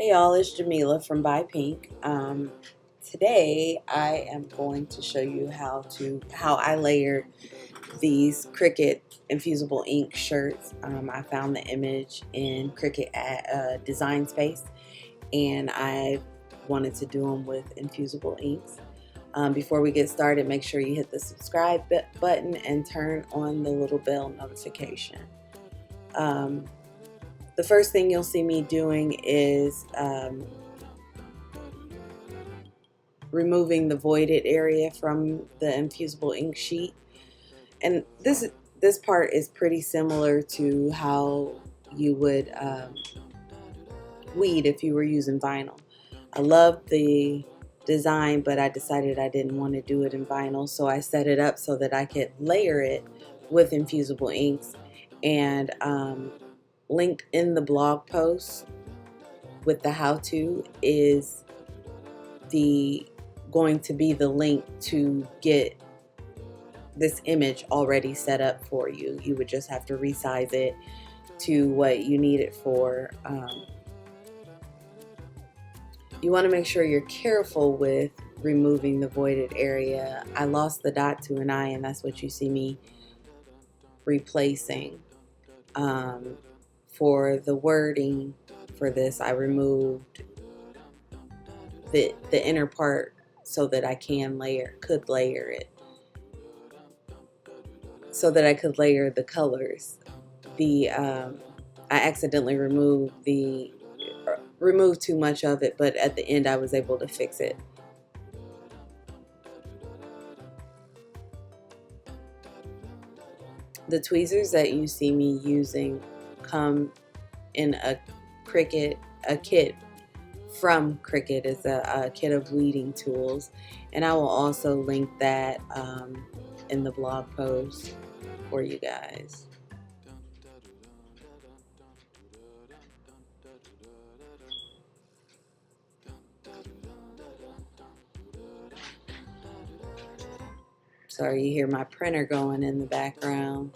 Hey y'all, it's Jamila from Buy Pink. Today I am going to show you how I layered these Cricut Infusible Ink shirts. I found the image in Cricut at Design Space, and I wanted to do them with infusible inks. Before we get started, make sure you hit the subscribe button and turn on the little bell notification. The first thing you'll see me doing is removing the voided area from the infusible ink sheet. And this part is pretty similar to how you would weed if you were using vinyl. I love the design, but I decided I didn't want to do it in vinyl, so I set it up so that I could layer it with infusible inks. And linked in the blog post with the how-to is going to be the link to get this image already set up for you. You would just have to resize it to what you need it for. You want to make sure you're careful with removing the voided area. I lost the dot to an I, and that's what you see me replacing. For the wording for this, I removed the inner part so that I could layer it, so that I could layer the colors. I accidentally removed too much of it, but at the end I was able to fix it. The tweezers that you see me using come in a kit from Cricut. It's a kit of weeding tools, and I will also link that in the blog post for you guys. Sorry, you hear my printer going in the background.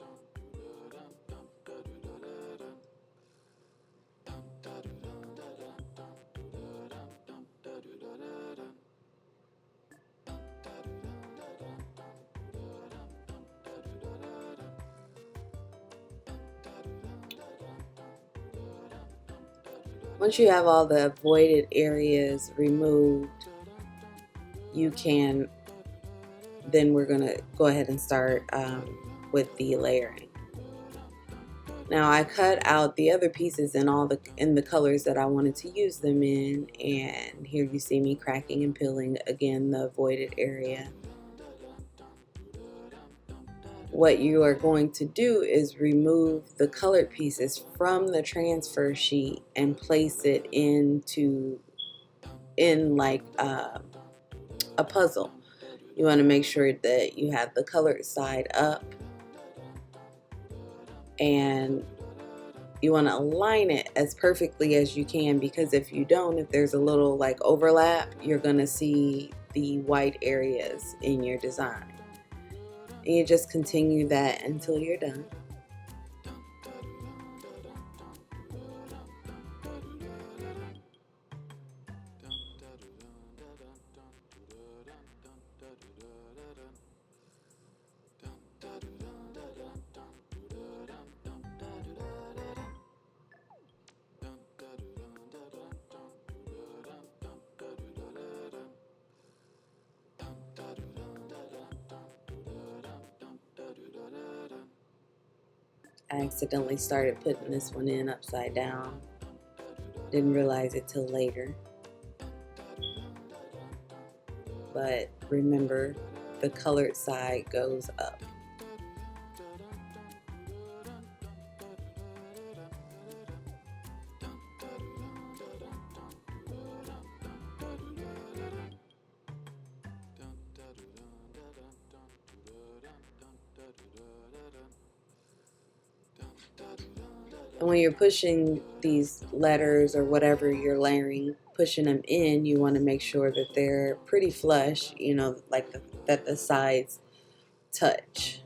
Once you have all the voided areas removed, then we're going to go ahead and start with the layering. Now I cut out the other pieces in the colors that I wanted to use them in, and here you see me cracking and peeling again the voided area. What you are going to do is remove the colored pieces from the transfer sheet and place it in like a puzzle. You want to make sure that you have the colored side up, and you want to align it as perfectly as you can, because if you don't, if there's a little like overlap, you're going to see the white areas in your design. And you just continue that until you're done. I accidentally started putting this one in upside down. Didn't realize it till later. But remember, the colored side goes up. And when you're pushing these letters or whatever you're layering, pushing them in, you want to make sure that they're pretty flush, you know, like that the sides touch.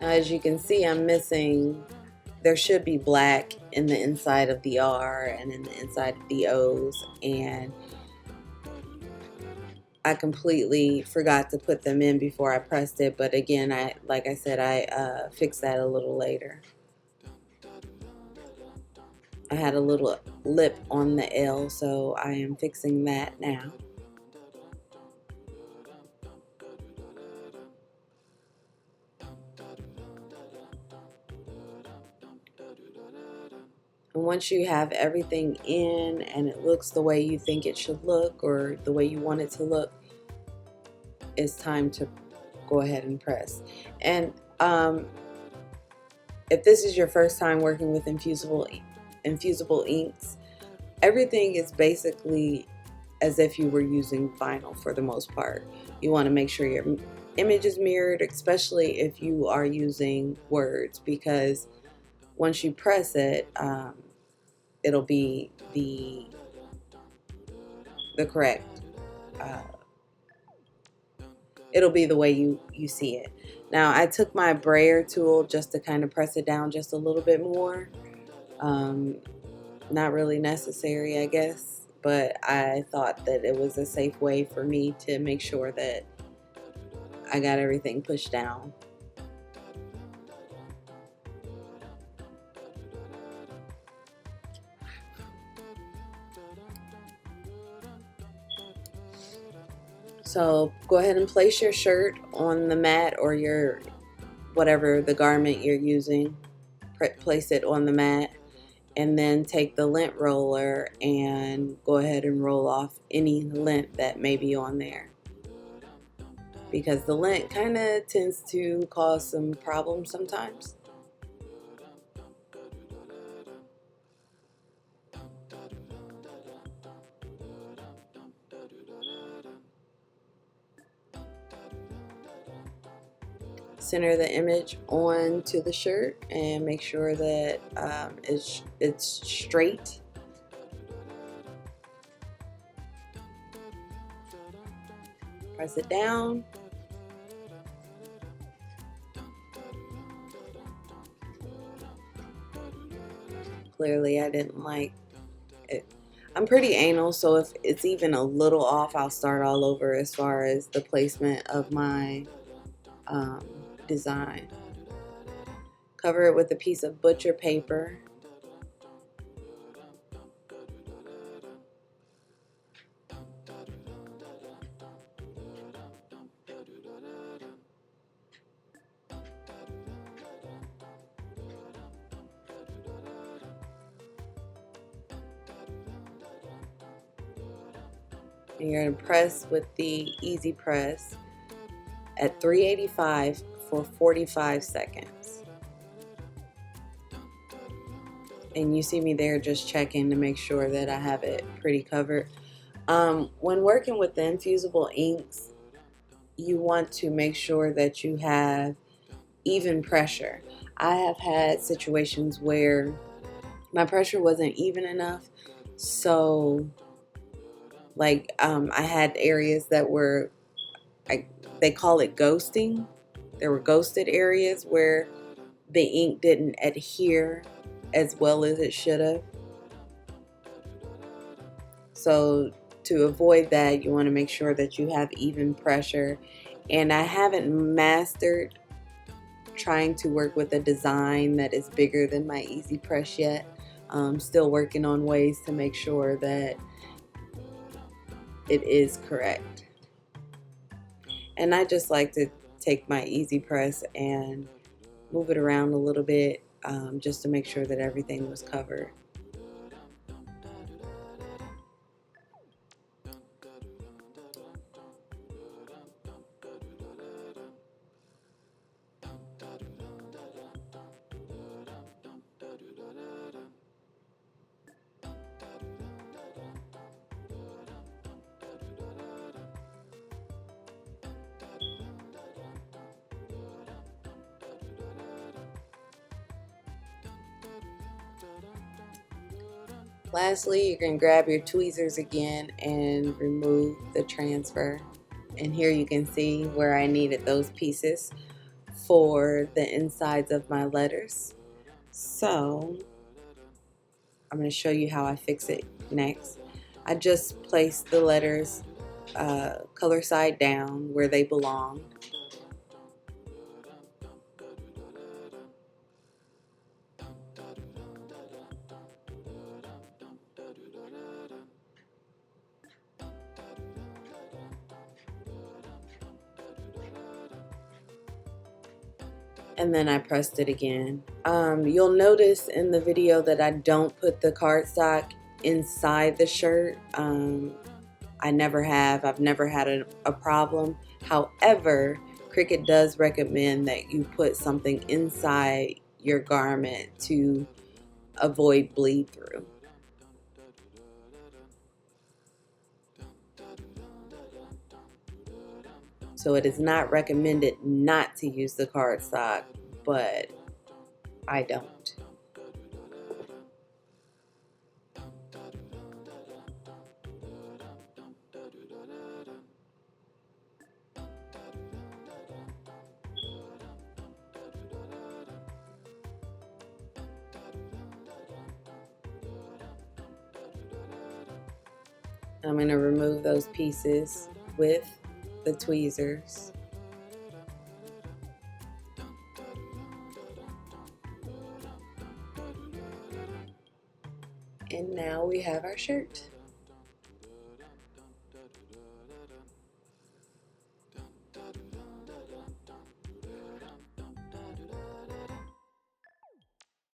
Now, as you can see, I'm missing, there should be black in the inside of the R and in the inside of the O's, and I completely forgot to put them in before I pressed it, but again, like I said, I fixed that a little later. I had a little lip on the L, so I am fixing that now. And once you have everything in and it looks the way you think it should look or the way you want it to look, it's time to go ahead and press. And if this is your first time working with infusible inks, everything is basically as if you were using vinyl for the most part. You want to make sure your image is mirrored, especially if you are using words, because once you press it, it'll be the correct, it'll be the way you see it. Now, I took my brayer tool just to kind of press it down just a little bit more. Not really necessary, I guess, but I thought that it was a safe way for me to make sure that I got everything pushed down. So go ahead and place your shirt on the mat or your whatever the garment you're using. Place it on the mat, and then take the lint roller and go ahead and roll off any lint that may be on there, because the lint kind of tends to cause some problems sometimes. Center the image onto the shirt and make sure that it's straight. Press it down. Clearly I didn't like it. I'm pretty anal, so if it's even a little off, I'll start all over as far as the placement of my design. Cover it with a piece of butcher paper. And you're going to press with the easy press at 385 for 45 seconds. And you see me there just checking to make sure that I have it pretty covered. When working with the infusible inks, you want to make sure that you have even pressure. I have had situations where my pressure wasn't even enough, so like I had areas that were, they call it ghosting. There were ghosted areas where the ink didn't adhere as well as it should have. So to avoid that, you want to make sure that you have even pressure. And I haven't mastered trying to work with a design that is bigger than my easy press yet. I'm still working on ways to make sure that it is correct. And I just like to take my easy press and move it around a little bit, just to make sure that everything was covered. Lastly, you can grab your tweezers again and remove the transfer. And here you can see where I needed those pieces for the insides of my letters. So I'm going to show you how I fix it next. I just place the letters color side down where they belong. And then I pressed it again. You'll notice in the video that I don't put the cardstock inside the shirt. I never have. I've never had a problem. However, Cricut does recommend that you put something inside your garment to avoid bleed through. So it is not recommended not to use the cardstock, but I don't. I'm going to remove those pieces with the tweezers. And now we have our shirt.